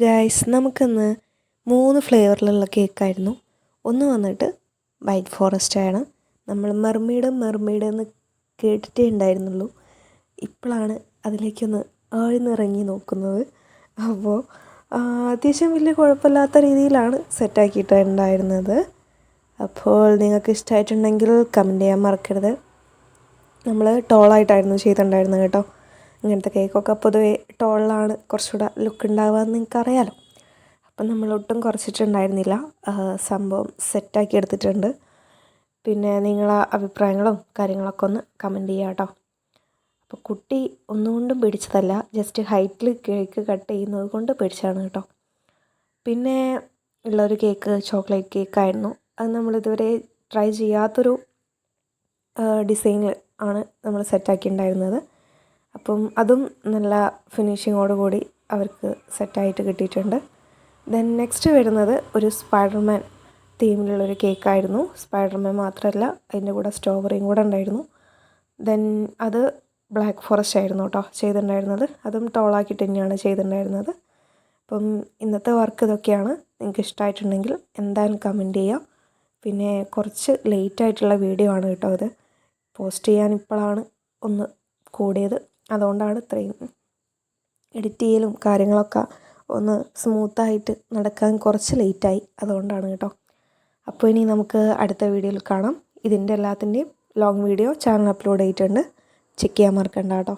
Guys നമുക്കിന്ന് 3 ഫ്ലേവറിലുള്ള കേക്കായിരുന്നു. ഒന്ന് വന്നിട്ട് വൈറ്റ് ഫോറസ്റ്റ് ആണ്. നമ്മൾ മെർമെയ്ഡ് എന്ന് കേട്ടിട്ടേ ഉണ്ടായിരുന്നുള്ളൂ. ഇപ്പോഴാണ് അതിലേക്കൊന്ന് ആഴ്ന്നിറങ്ങി നോക്കുന്നത്. അപ്പോൾ അത്യാവശ്യം വലിയ കുഴപ്പമില്ലാത്ത രീതിയിലാണ് സെറ്റാക്കിയിട്ടുണ്ടായിരുന്നത്. അപ്പോൾ നിങ്ങൾക്ക് ഇഷ്ടമായിട്ടുണ്ടെങ്കിൽ കമൻറ്റ് ചെയ്യാൻ മറക്കരുത്. നമ്മൾ ടോളായിട്ടായിരുന്നു ചെയ്തിട്ടുണ്ടായിരുന്നത് കേട്ടോ. ഇങ്ങനത്തെ കേക്കൊക്കെ പൊതുവേ ടോളിലാണ് കുറച്ചുകൂടെ ലുക്ക് ഉണ്ടാവുക എന്ന് നിങ്ങൾക്കറിയാലോ. അപ്പം നമ്മളൊട്ടും കുറച്ചിട്ടുണ്ടായിരുന്നില്ല. സംഭവം സെറ്റാക്കി എടുത്തിട്ടുണ്ട്. പിന്നെ നിങ്ങളെ അഭിപ്രായങ്ങളും കാര്യങ്ങളൊക്കെ ഒന്ന് കമൻറ്റ് ചെയ്യുക കേട്ടോ. അപ്പോൾ കുട്ടി ഒന്നുകൊണ്ടും പിടിച്ചതല്ല, ജസ്റ്റ് ഹൈറ്റിൽ കേക്ക് കട്ട് ചെയ്യുന്നത് കൊണ്ട് പിടിച്ചതാണ് കേട്ടോ. പിന്നെ ഉള്ളൊരു കേക്ക് ചോക്ലേറ്റ് കേക്കായിരുന്നു. അത് നമ്മളിതുവരെ ട്രൈ ചെയ്യാത്തൊരു ഡിസൈനിൽ ആണ് നമ്മൾ സെറ്റാക്കിയിട്ടുണ്ടായിരുന്നത്. അപ്പം അതും നല്ല ഫിനിഷിങ്ങോടുകൂടി അവർക്ക് സെറ്റായിട്ട് കിട്ടിയിട്ടുണ്ട്. ദെൻ നെക്സ്റ്റ് വരുന്നത് ഒരു സ്പൈഡർമാൻ തീമിലുള്ളൊരു കേക്കായിരുന്നു. സ്പൈഡർമാൻ മാത്രമല്ല, അതിൻ്റെ കൂടെ സ്ട്രോബെറിയും കൂടെ ഉണ്ടായിരുന്നു. ദെൻ അത് ബ്ലാക്ക് ഫോറസ്റ്റ് ആയിരുന്നു കേട്ടോ ചെയ്തിട്ടുണ്ടായിരുന്നത്. അതും ടോളാക്കിയിട്ട് തന്നെയാണ് ചെയ്തിട്ടുണ്ടായിരുന്നത്. അപ്പം ഇന്നത്തെ വർക്ക് ഇതൊക്കെയാണ്. നിങ്ങൾക്ക് ഇഷ്ടമായിട്ടുണ്ടെങ്കിൽ എന്തായാലും കമൻറ്റ് ചെയ്യുക. പിന്നെ കുറച്ച് ലേറ്റായിട്ടുള്ള വീഡിയോ ആണ് കേട്ടോ ഇത്. പോസ്റ്റ് ചെയ്യാൻ ഇപ്പോഴാണ് ഒന്ന് കൂടിയത്. അതുകൊണ്ടാണ് ഇത്രയും എഡിറ്റ് ചെയ്യലും കാര്യങ്ങളൊക്കെ ഒന്ന് സ്മൂത്തായിട്ട് നടക്കാൻ കുറച്ച് ലേറ്റായി. അതുകൊണ്ടാണ് കേട്ടോ. അപ്പോൾ ഇനി നമുക്ക് അടുത്ത വീഡിയോയിൽ കാണാം. ഇതിൻ്റെ എല്ലാത്തിൻ്റെയും ലോങ് വീഡിയോ ചാനൽ അപ്ലോഡ് ചെയ്തിട്ടുണ്ട്. ചെക്ക് ചെയ്യാൻ മറക്കണ്ട കേട്ടോ.